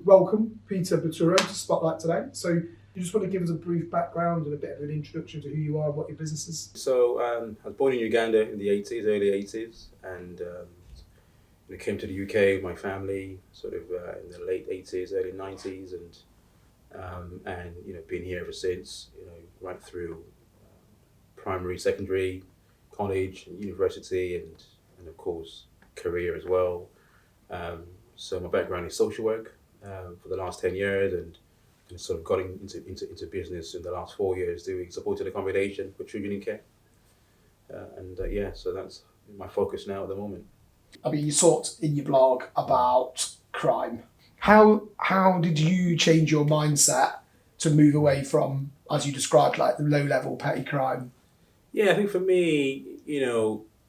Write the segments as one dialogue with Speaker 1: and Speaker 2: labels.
Speaker 1: Welcome, Peter Buturo, to Spotlight today. So you just want to give us a brief background and a bit of an introduction to who you are and what your business is?
Speaker 2: So I was born in Uganda in the 80s, early 80s, and I came to the UK with my family sort of in the late 80s, early 90s, and been here ever since. Right through primary, secondary, college, and university, and of course career as well. So my background is social work for the last 10 years, and sort of got into business in the last 4 years doing supported accommodation for children in care. So that's my focus now at the moment.
Speaker 1: I mean, you talked in your blog about crime. How did you change your mindset to move away from, as you described, like the low level petty crime?
Speaker 2: Yeah, I think for me,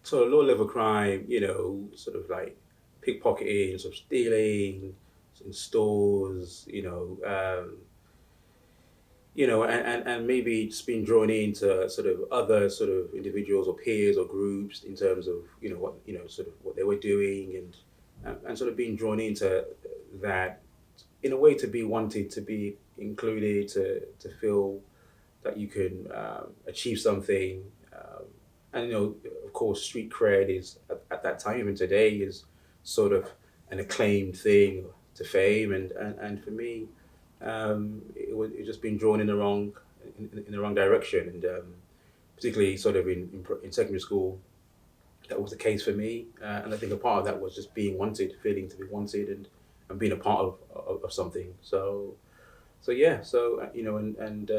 Speaker 2: sort of low level crime, sort of like pickpocketing, sort of stealing in stores, and maybe just being drawn into sort of other sort of individuals or peers or groups in terms of sort of what they were doing, and sort of being drawn into that in a way to be wanted, to be included, to feel that you can achieve something. And of course, street cred is at that time and today is sort of an acclaimed thing to fame, and for me, it just been drawn in the wrong direction, and particularly sort of in secondary school, that was the case for me, and I think a part of that was just being wanted, feeling to be wanted, and being a part of something. So yeah, and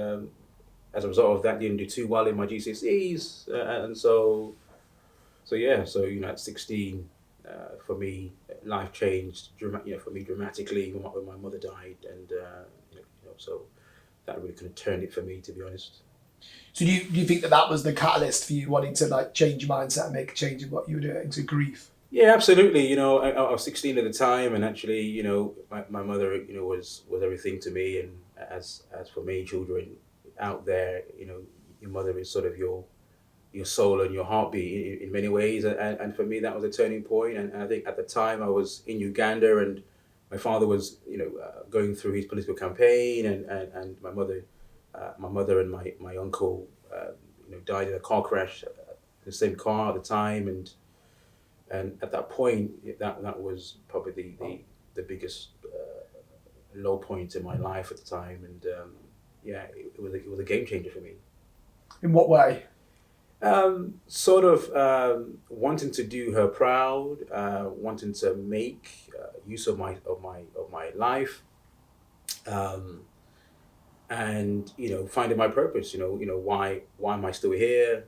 Speaker 2: as a result of that, didn't do too well in my GCSEs, and at 16, for me, life changed, for me dramatically when my mother died, and so that really kind of turned it for me, to be honest.
Speaker 1: So do you think that was the catalyst for you wanting to like change your mindset and make a change in what you were doing to grief?
Speaker 2: Yeah, absolutely. I was 16 at the time, and actually, my mother, was everything to me, and as for many children out there, your mother is sort of your soul and your heartbeat in many ways. And for me, that was a turning point. And I think at the time I was in Uganda, and my father was, going through his political campaign, and my mother and my uncle, died in a car crash, the same car at the time. And at that point, that was probably the biggest low point in my life at the time. And yeah, it was a game changer for me.
Speaker 1: In what way?
Speaker 2: Sort of wanting to do her proud, wanting to make use of my life, um, and finding my purpose. Why am I still here?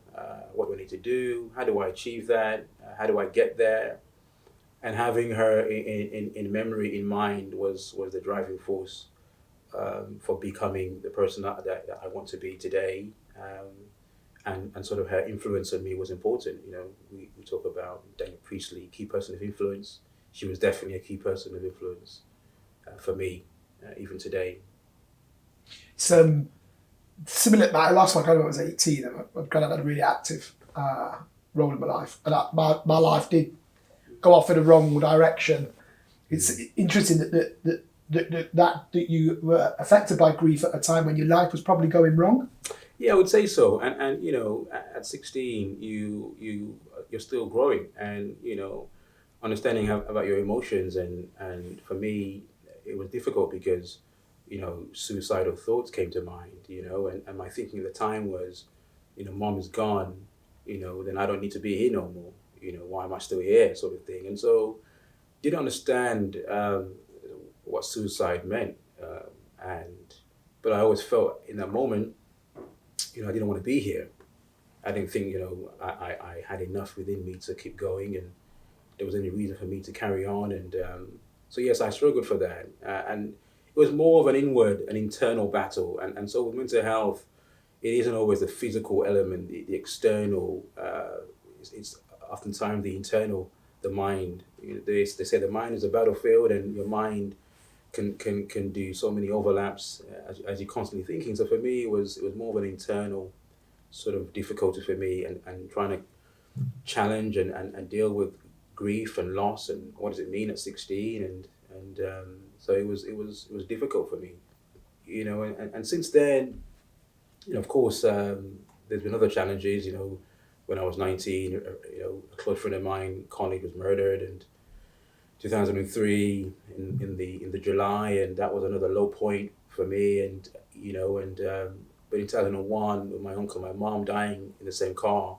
Speaker 2: What do I need to do? How do I achieve that? How do I get there? And having her in memory, in mind, was the driving force for becoming the person that I want to be today. And sort of her influence on me was important. We talk about Daniel Priestley, key person of influence. She was definitely a key person of influence for me, even today.
Speaker 1: It's similar. My last one, I was 18, and I've kind of had a really active role in my life, and my life did go off in a wrong direction. It's interesting that you were affected by grief at a time when your life was probably going wrong.
Speaker 2: Yeah, I would say so. And at 16, you're still growing, and understanding about your emotions, and for me, it was difficult because suicidal thoughts came to mind, and my thinking at the time was, mom is gone, then I don't need to be here no more. Why am I still here, sort of thing. And so didn't understand what suicide meant, and but I always felt in that moment, I didn't want to be here. I didn't think, I had enough within me to keep going, and there was any reason for me to carry on. And so, yes, I struggled for that. And it was more of an internal battle. And so with mental health, it isn't always the physical element, the external. It's oftentimes the internal, the mind. They say the mind is a battlefield, and your mind can do so many overlaps as you're constantly thinking. So for me, it was more of an internal sort of difficulty for me, and trying to challenge and deal with grief and loss, and what does it mean at 16, and so it was difficult for me, and since then, of course, there's been other challenges. When I was 19, a close friend of mine, colleague, was murdered, and 2003 in the July, and that was another low point for me. And but in 2001, with my uncle, my mom dying in the same car,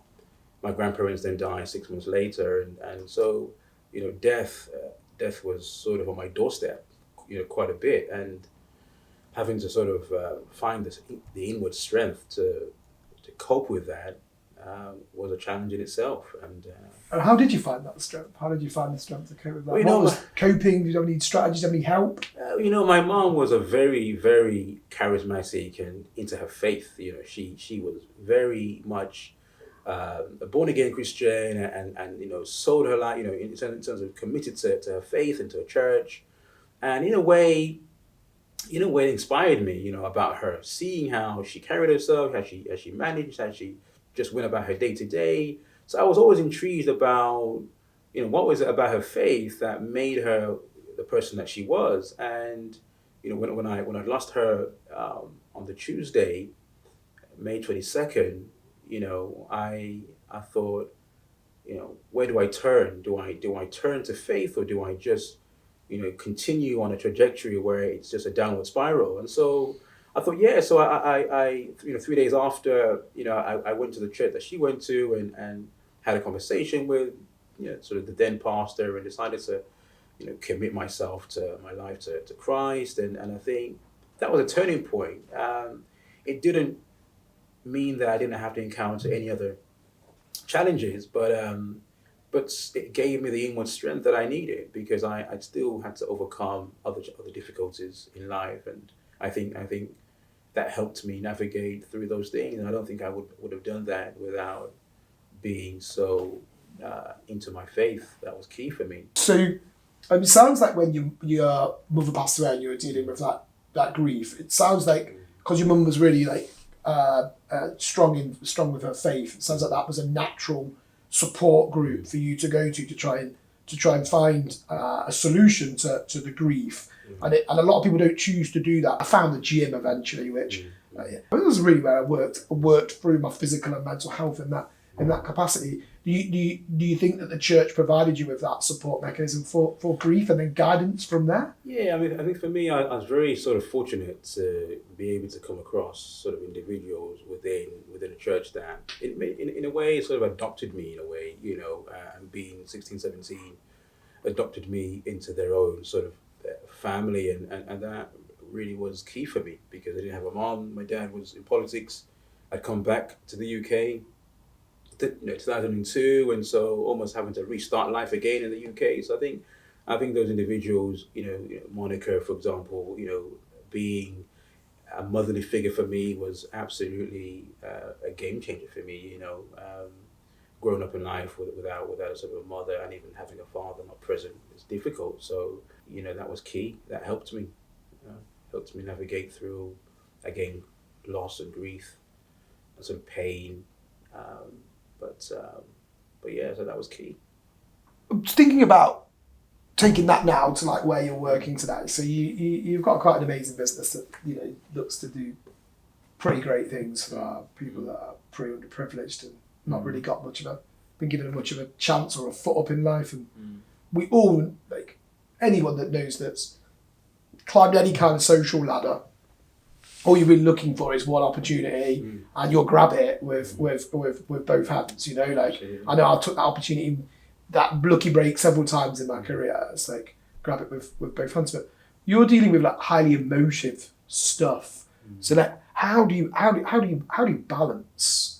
Speaker 2: my grandparents then died 6 months later, and so death was sort of on my doorstep, quite a bit, and having to sort of find the inward strength to cope with that was a challenge in itself.
Speaker 1: And how did you find that strength? How did you find the strength to cope with that?
Speaker 2: Well,
Speaker 1: What was coping? Did you have any strategies? Did you have any help?
Speaker 2: my mom was a very, very charismatic and into her faith. She was very much a born again Christian, and sold her life. In terms of committed to her faith and to her church, and in a way, it inspired me. About her, seeing how she carried herself, how she managed, how she just went about her day to day. So I was always intrigued about, what was it about her faith that made her the person that she was. And when I lost her on the Tuesday, May 22nd, I thought, where do I turn? Do I turn to faith, or do I just continue on a trajectory where it's just a downward spiral? And so I thought, yeah. So I 3 days after, I went to the church that she went to, and had a conversation with, sort of the then pastor, and decided to, commit myself to my life to Christ. And I think that was a turning point. It didn't mean that I didn't have to encounter any other challenges, but it gave me the inward strength that I needed, because I still had to overcome other difficulties in life, and I think that helped me navigate through those things. And I don't think I would have done that without being so into my faith. That was key for me.
Speaker 1: So it sounds like when your mother passed away and you were dealing with that grief, it sounds like, because your mum was really like strong with her faith, it sounds like that was a natural support group for you to go to try and find a solution to the grief. And a lot of people don't choose to do that. I found the gym eventually, which it was really where I worked through my physical and mental health in that capacity. Do you think that the church provided you with that support mechanism for grief, and then guidance from there?
Speaker 2: Yeah, I think for me, I was very sort of fortunate to be able to come across sort of individuals within a church that, in a way, sort of adopted me in a way, and being 16, 17, adopted me into their own sort of family, and that really was key for me, because I didn't have a mom. My dad was in politics. I'd come back to the UK, 2002, and so almost having to restart life again in the UK. So I think those individuals, Monica, for example, being a motherly figure for me was absolutely a game changer for me. Growing up in life without a sort of a mother, and even having a father not present, is difficult. So that was key. That helped me navigate through, again, loss and grief and some pain. But yeah, so that was key.
Speaker 1: Thinking about taking that now to like where you're working today. So you've got quite an amazing business that looks to do pretty great things for people that are pretty underprivileged and not really got been given much of a chance or a foot up in life. And we all, like anyone that knows that's climbed any kind of social ladder, all you're really looking for is one opportunity, and you'll grab it with both hands. I know I took that opportunity, that lucky break, several times in my career. It's like grab it with both hands. But you're dealing with like highly emotive stuff. So like, how do you balance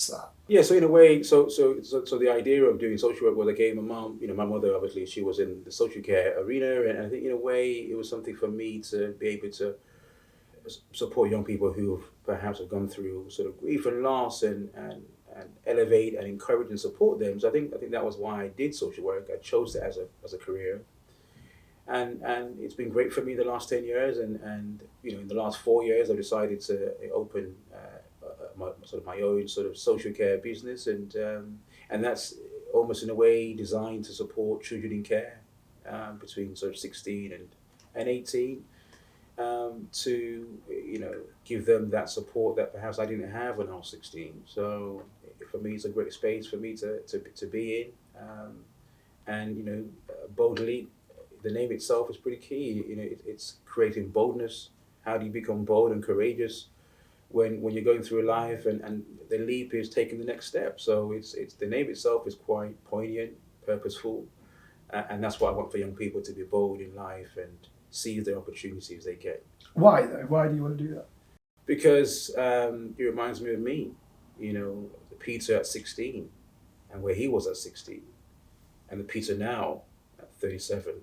Speaker 1: that?
Speaker 2: Yeah, so in a way, so the idea of doing social work was, again, my mom, my mother, obviously, she was in the social care arena, and I think in a way it was something for me to be able to support young people who perhaps have gone through sort of grief and loss, and elevate and encourage and support them. So I think that was why I did social work. I chose it as a career, and it's been great for me the last 10 years, and in the last 4 years I've decided to open my own sort of social care business, and that's almost in a way designed to support children in care, between sort of 16 and 18, to give them that support that perhaps I didn't have when I was 16. So for me, it's a great space for me to be in, and boldly. The name itself is pretty key. It's creating boldness. How do you become bold and courageous when you're going through life, and the leap is taking the next step? So it's the name itself is quite poignant, purposeful, and that's what I want for young people, to be bold in life and seize the opportunities they get.
Speaker 1: Why though? Why do you want to do that?
Speaker 2: Because it reminds me of me, Peter at 16, and where he was at 16, and the Peter now at 37.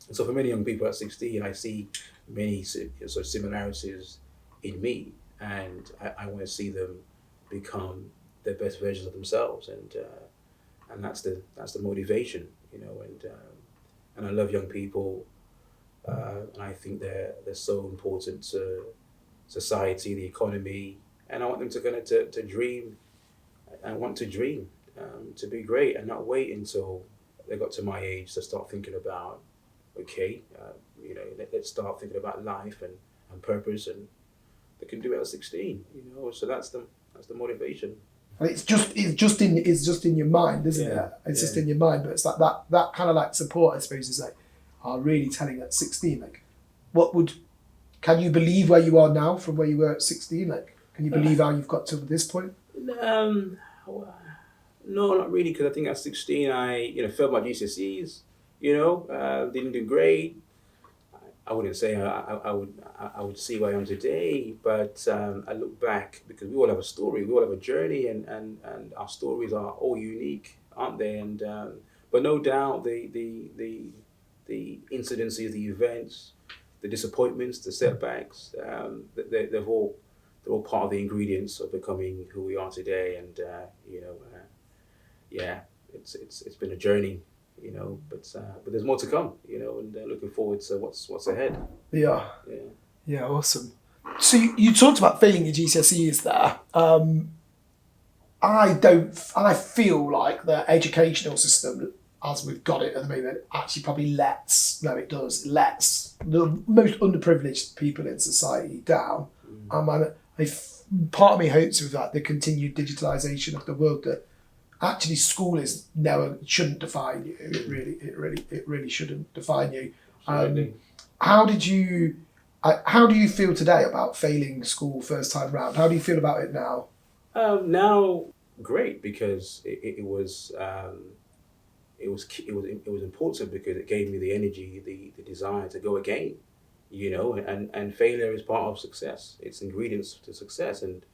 Speaker 2: And so for many young people at 16, I see many sort of similarities in me, and I want to see them become their best versions of themselves, and that's the motivation, and I love young people, and I think they're so important to society, the economy, and I want them to dream. I want to dream, to be great, and not wait until they got to my age to start thinking about, okay, let's start thinking about life and purpose, and they can do it at 16. So that's the motivation.
Speaker 1: And it's just in your mind, isn't it? It's just in your mind, but it's like that kind of like support, I suppose, is like, really telling at 16, like, can you believe where you are now from where you were at 16? Like, can you believe how you've got to this point?
Speaker 2: No, not really, because I think at 16 I failed my GCSEs. Didn't do great. I wouldn't say I would see where I am today, but I look back, because we all have a story, we all have a journey, and our stories are all unique, aren't they? And but no doubt the incidences, the events, the disappointments, the setbacks, they're all part of the ingredients of becoming who we are today. And it's been a journey. But there's more to come, and looking forward to what's ahead.
Speaker 1: Yeah, awesome. So you talked about failing your GCSEs there. I feel like the educational system, as we've got it at the moment, actually probably lets the most underprivileged people in society down. Part of me hopes with that the continued digitalisation of the world, that actually school shouldn't define you. It really shouldn't define you. How do you feel today about failing school first time round? How do you feel about it now?
Speaker 2: Now, great, because it was important, because it gave me the energy, the desire to go again. And failure is part of success. It's ingredients to success, and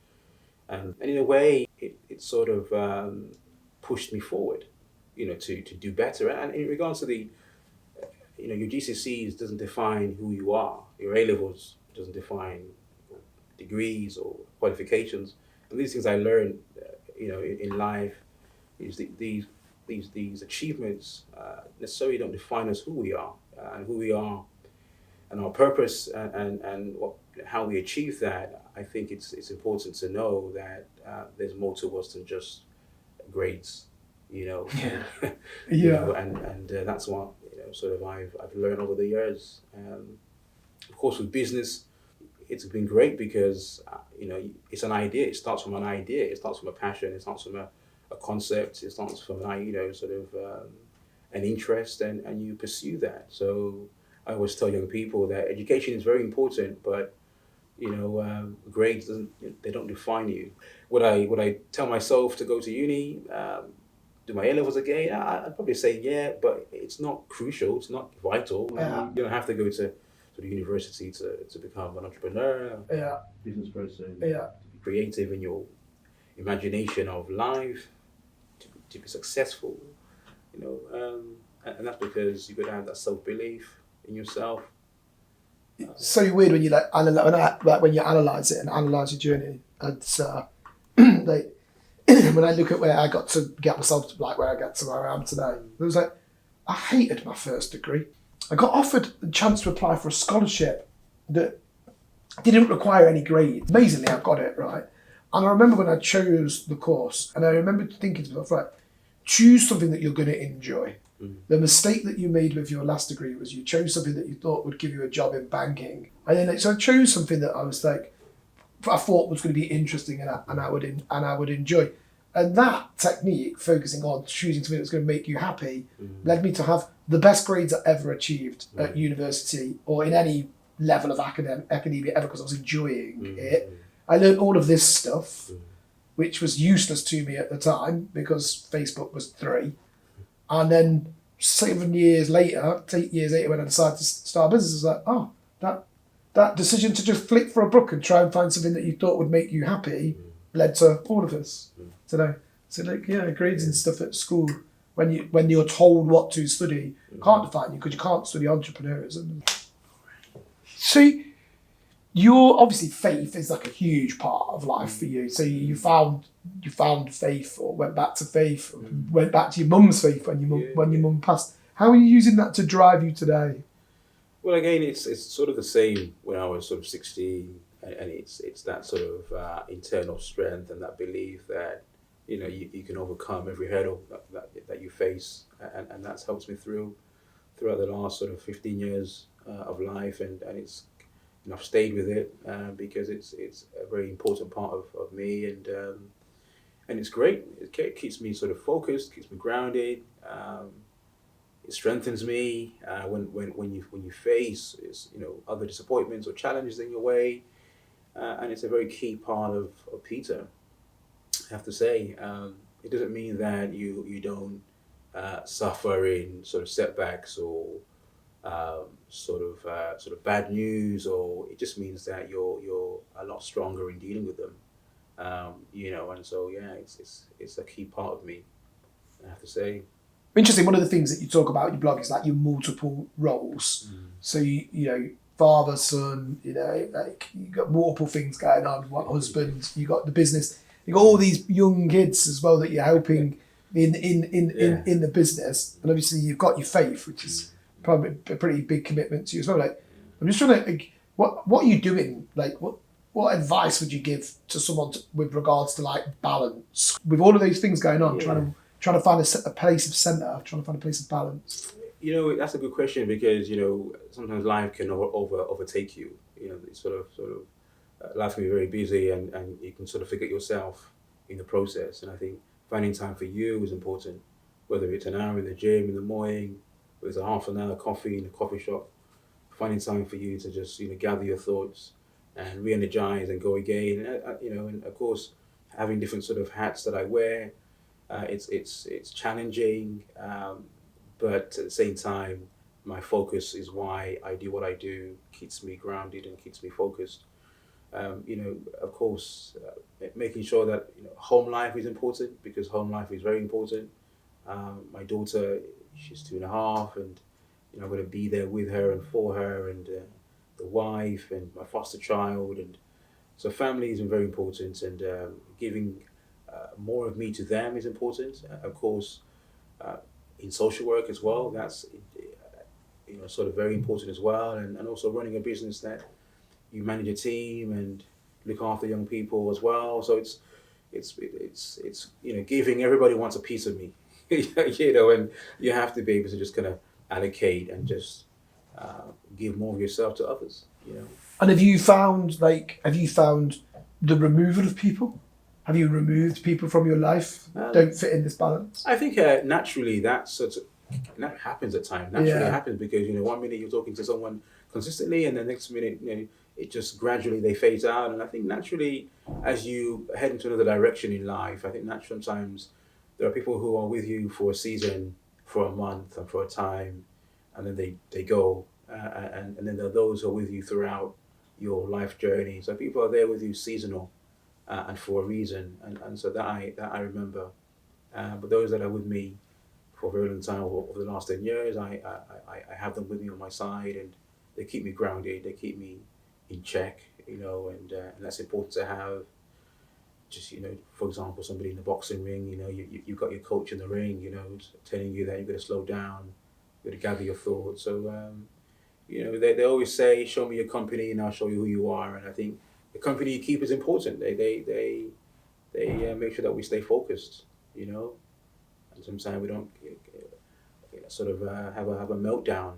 Speaker 2: in a way, it sort of pushed me forward, to do better. And in regards to your GCSEs doesn't define who you are. Your A-levels doesn't define degrees or qualifications. And these things I learned, in life, is these achievements necessarily don't define us, who we are, and our purpose, and how we achieve that. I think it's important to know that there's more to us than just grades, and that's what sort of I've learned over the years. Of course, with business, it's been great, because it's an idea. It starts from an idea. It starts from a passion. It starts from a concept. It starts from an interest, and you pursue that. So I always tell young people that education is very important, but grades they don't define you. Would I tell myself to go to uni, do my A-levels again? I'd probably say yeah, but it's not crucial. It's not vital.
Speaker 1: Yeah.
Speaker 2: You don't have to go to the university to become an entrepreneur, business person, to be creative in your imagination of life, to be successful. And that's because you've got to have that self-belief in yourself.
Speaker 1: It's so weird when you when you analyse it and analyse your journey. It's when I look at where I got to get myself to where I got to where I am today, it was like, I hated my first degree. I got offered the chance to apply for a scholarship that didn't require any grades. Amazingly, I got it right. And I remember when I chose the course, and I remember thinking to myself, right, choose something that you're going to enjoy. The mistake that you made with your last degree was you chose something that you thought would give you a job in banking, and then so I chose something that I thought was going to be interesting and I would enjoy. And that technique, focusing on choosing something that's going to make you happy, led me to have the best grades I ever achieved at university or in any level of academia ever, because I was enjoying it. I learned all of this stuff, which was useless to me at the time because Facebook was 3. And then 7 years later, 8 years later, when I decided to start a business, I was like, oh, that decision to just flick for a book and try and find something that you thought would make you happy led to all of this today. So grades and stuff at school, when you're told what to study, can't define you because you can't study entrepreneurism. So your obviously faith is like a huge part of life for you. So you found faith, or went back to faith, or went back to your mum's faith when your mum passed. How are you using that to drive you today?
Speaker 2: Well, again, it's sort of the same when I was sort of 16, and it's that sort of internal strength and that belief that you can overcome every hurdle that you face, and that's helped me throughout the last sort of 15 years of life, and it's I've stayed with it because it's a very important part of me, and it's great. It keeps me sort of focused, keeps me grounded. It strengthens me when you face other disappointments or challenges in your way, and it's a very key part of Peter. I have to say, it doesn't mean that you don't suffer in sort of setbacks or sort of bad news, or it just means that you're a lot stronger in dealing with them. And so it's a key part of me, I have to say.
Speaker 1: Interesting. One of the things that you talk about in your blog is like your multiple roles. So you father, son, like you got multiple things going on. One husband, you got the business, you got all these young kids as well that you're helping in the business, and obviously you've got your faith, which is probably a pretty big commitment to you as well. Like, I'm just trying to what are you doing? Like, what advice would you give to someone with regards to like balance with all of those things going on? Trying to find a place of centre, trying to find a place of balance.
Speaker 2: That's a good question because sometimes life can overtake you. It's sort of life can be very busy, and you can sort of forget yourself in the process. And I think finding time for you is important, whether it's an hour in the gym in the morning, whether it's a half an hour coffee in a coffee shop. Finding time for you to just gather your thoughts and re-energize and go again. And of course, having different sort of hats that I wear. It's challenging, but at the same time, my focus is why I do what I do. Keeps me grounded and keeps me focused. Of course, making sure that home life is important, because home life is very important. My daughter, she's 2.5, and I'm going to be there with her and for her, and the wife and my foster child, and so family is very important, and giving more of me to them is important. Of course, in social work as well, that's sort of very important as well, and also running a business that you manage a team and look after young people as well. So it's giving. Everybody wants a piece of me, and you have to be able to just kind of allocate and just give more of yourself to others.
Speaker 1: And have you found the removal of people? Have you removed people from your life that don't fit in this balance?
Speaker 2: I think naturally that happens at times. Naturally it happens because 1 minute you're talking to someone consistently, and the next minute it just gradually they phase out. And I think naturally, as you head into another direction in life, I think sometimes there are people who are with you for a season, for a month, and for a time, and then they go, and then there are those who are with you throughout your life journey. So people are there with you seasonal. And for a reason, and so that I remember, but those that are with me for a very long time over the last 10 years, I have them with me on my side, and they keep me grounded, they keep me in check, and that's important to have. Just for example, somebody in the boxing ring, you've got your coach in the ring, telling you that you've got to slow down, you've got to gather your thoughts. So they always say, "Show me your company, and I'll show you who you are." And I think the company you keep is important. They make sure that we stay focused, and sometimes we don't, sort of have a meltdown.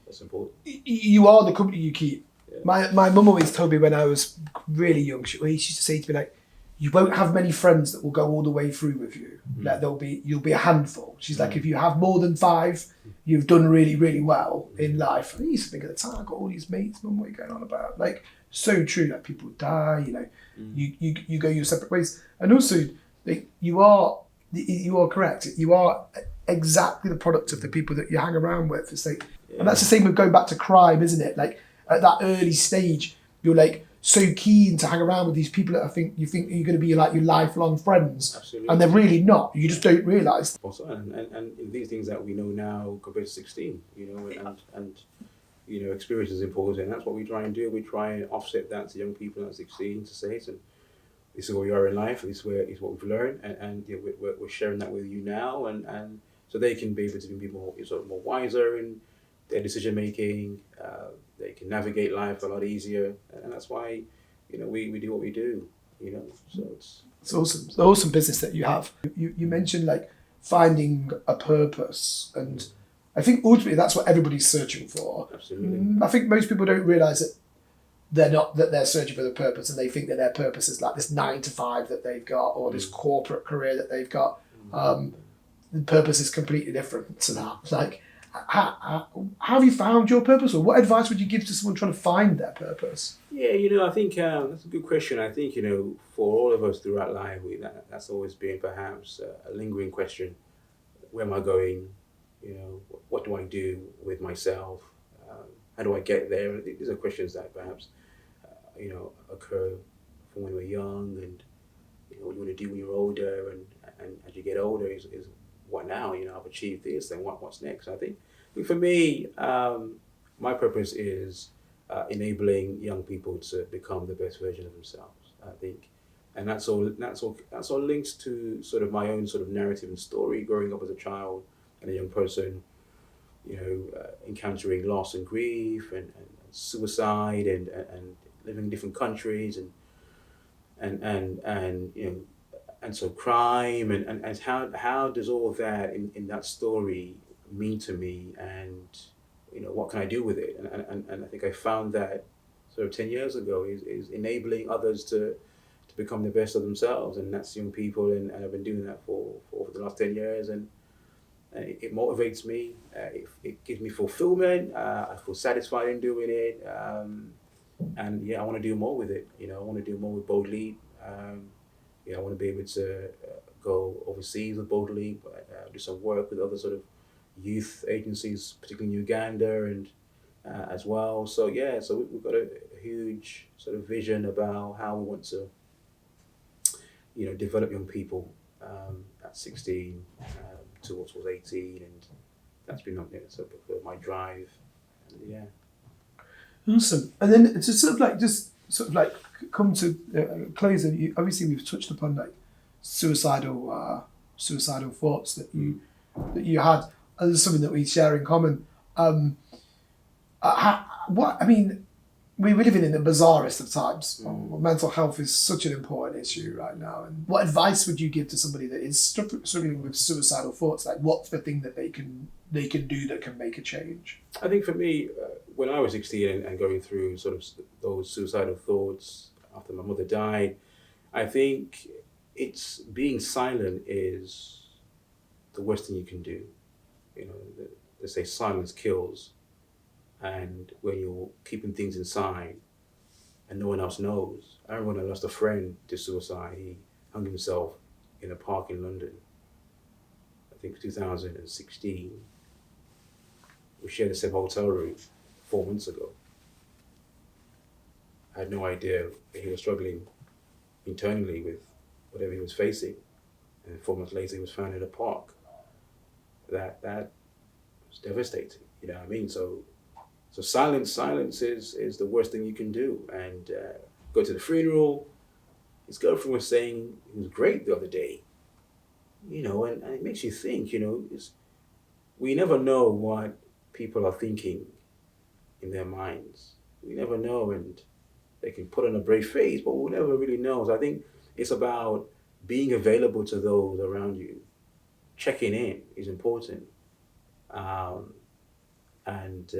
Speaker 2: That's important.
Speaker 1: You are the company you keep.
Speaker 2: Yeah.
Speaker 1: My mum always told me when I was really young, she used to say to me, like, you won't have many friends that will go all the way through with you. Like, you'll be a handful. She's like, if you have more than 5, you've done really, really well in life. And I used to think at the time, I got all these mates, mum, what are you going on about? Like, so true, like, people die, you go your separate ways. And also, like, you are correct. You are exactly the product of the people that you hang around with. It's like, and that's the same with going back to crime, isn't it? Like, at that early stage, you're like so keen to hang around with these people that you think you're going to be like your lifelong friends.
Speaker 2: Absolutely.
Speaker 1: And they're really not. You just don't realise.
Speaker 2: Also, and these things that we know now compared to 16, and experience is important, and that's what we try and do. We try and offset that to young people at 16 to say, listen, this is where we are in life. This is what we've learned, and we're sharing that with you now, and so they can be able to be more more wiser in their decision making. They can navigate life a lot easier, and that's why we do what we do. So
Speaker 1: It's awesome. It's an awesome business that you have. You mentioned like finding a purpose, and I think ultimately that's what everybody's searching for.
Speaker 2: Absolutely.
Speaker 1: I think most people don't realise that they're searching for the purpose, and they think that their purpose is like this 9 to 5 that they've got, or this corporate career that they've got. The purpose is completely different to that. Like, how have you found your purpose, or what advice would you give to someone trying to find their purpose?
Speaker 2: Yeah, I think that's a good question. I think for all of us throughout life, that's always been perhaps a lingering question. Where am I going? What do I do with myself? How do I get there? These are questions that perhaps occur from when we're young, and what you want to do when you're older, and as you get older is what now? I've achieved this, and what's next? I think for me, my purpose is enabling young people to become the best version of themselves. I think, and that's all linked to sort of my own sort of narrative and story growing up as a child and a young person. Encountering loss and grief and suicide and living in different countries and so crime and how does all of that in that story mean to me, and what can I do with it, and I think I found that sort of 10 years ago is enabling others to become the best of themselves, and that's young people, and I've been doing that for the last 10 years, and it motivates me. It gives me fulfillment. I feel satisfied in doing it, and I want to do more with it. I want to do more with Bold Lead. I want to be able to go overseas with Bold Lead, do some work with other sort of youth agencies, particularly in Uganda and as well. So we've got a huge sort of vision about how we want to, develop young people at 16. Towards 18, and that's been sort of my drive. And,
Speaker 1: Awesome. And then to sort of like come to close, and obviously we've touched upon like suicidal thoughts that you had, and there's something that we share in common. We're living in the bizarrest of times. Mental health is such an important issue right now. And what advice would you give to somebody that is struggling with suicidal thoughts? Like, what's the thing that they can do that can make a change?
Speaker 2: I think for me, when I was 16 and going through sort of those suicidal thoughts after my mother died, I think it's being silent is the worst thing you can do. They say silence kills. And when you're keeping things inside and no one else knows. I remember when I lost a friend to suicide. He hung himself in a park in London. I think 2016. We shared the same hotel room 4 months ago. I had no idea that he was struggling internally with whatever he was facing. And 4 months later, he was found in a park. That was devastating. You know what I mean? So silence is the worst thing you can do. And go to the funeral. His girlfriend was saying he was great the other day. And it makes you think, we never know what people are thinking in their minds. We never know, and they can put on a brave face, but we'll never really know. So I think it's about being available to those around you. Checking in is important. um, and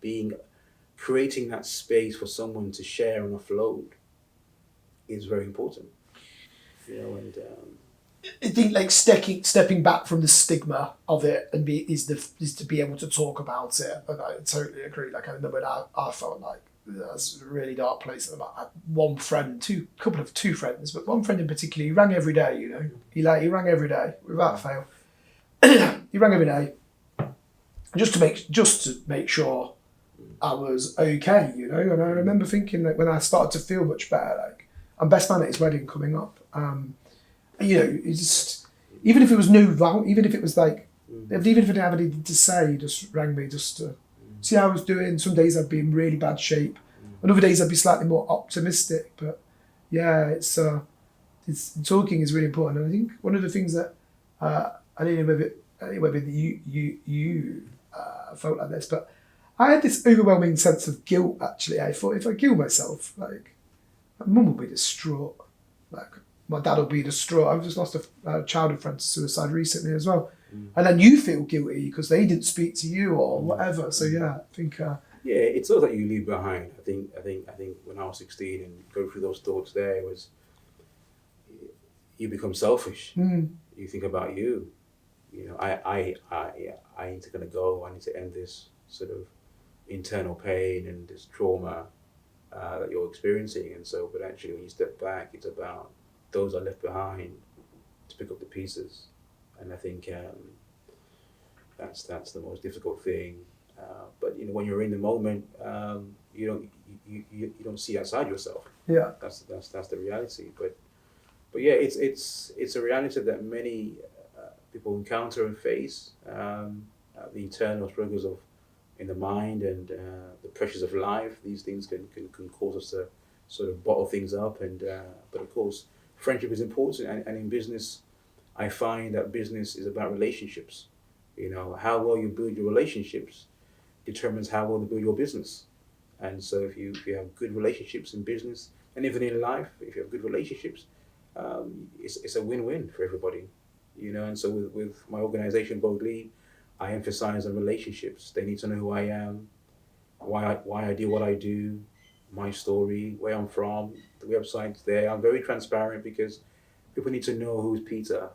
Speaker 2: being creating that space for someone to share and offload is very important. You know, and
Speaker 1: I think like stepping back from the stigma of it and is to be able to talk about it. And I totally agree. Like I remember when I felt like that's a really dark place. And I had one friend, two friends, but one friend in particular, he rang every day. You know, he rang every day without fail. He rang every day just to make sure I was okay. You know, and I remember thinking that when I started to feel much better, like I'm best man at his wedding coming up. You know, it's just, even if it was new, even if it was like, even if I didn't have anything to say, he just rang me just to see how I was doing. Some days I'd be in really bad shape, and other days I'd be slightly more optimistic. But yeah, it's talking is really important. And I think one of the things that I don't know whether you felt like this, but I had this overwhelming sense of guilt. Actually, I thought if I kill myself, like my mum will be distraught, like my dad will be distraught. I've just lost a childhood friend to suicide recently as well. And then you feel guilty because they didn't speak to you or whatever. So yeah, I think
Speaker 2: yeah, it's all that you leave behind. I think when I was 16 and go through those thoughts, there it was you become selfish. You think about you. You know, I need to gonna go. I need to end this sort of internal pain and this trauma that you're experiencing. And so, but actually, when you step back, it's about those are left behind to pick up the pieces. And I think that's the most difficult thing. But you know, when you're in the moment, you don't see outside yourself.
Speaker 1: yeah,
Speaker 2: That's the reality. But yeah, it's a reality that many people encounter and face. The internal struggles of in the mind and the pressures of life. These things can cause us to sort of bottle things up. And but of course, friendship is important. And in business, I find that business is about relationships. You know, how well you build your relationships determines how well you build your business. And so if you have good relationships in business and even in life, if you have good relationships, it's a win-win for everybody. You know, and so with my organization, Bold Lead, I emphasize on relationships. They need to know who I am, why I do what I do, my story, where I'm from, the website's there. I'm very transparent because people need to know who's Peter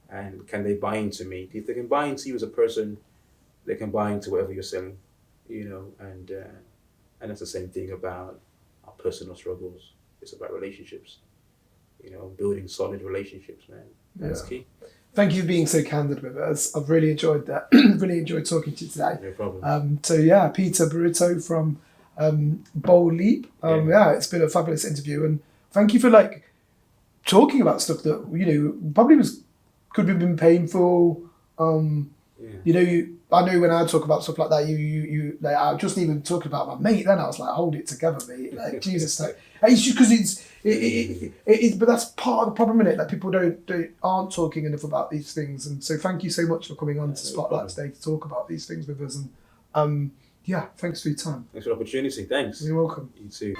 Speaker 2: and can they buy into me. If they can buy into you as a person, they can buy into whatever you're selling, you know, and that's the same thing about our personal struggles. It's about relationships, you know, building solid relationships, man. That's key.
Speaker 1: Thank you for being so candid with us. I've really enjoyed that. Really enjoyed talking to you today.
Speaker 2: No problem.
Speaker 1: So yeah, Peter Buturo from Bold Leap. Yeah, it's been a fabulous interview, and thank you for like talking about stuff that you know probably could have been painful. You know, I know when I talk about stuff like that, you like, I just even talking about my mate. Then I was like, hold it together, mate. Like Jesus, like it's just because it's but that's part of the problem in it. Like people aren't talking enough about these things, and so thank you so much for coming on to Spotlight today to talk about these things with us. And yeah, thanks for your time.
Speaker 2: Thanks for the opportunity. Thanks.
Speaker 1: You're welcome.
Speaker 2: You too.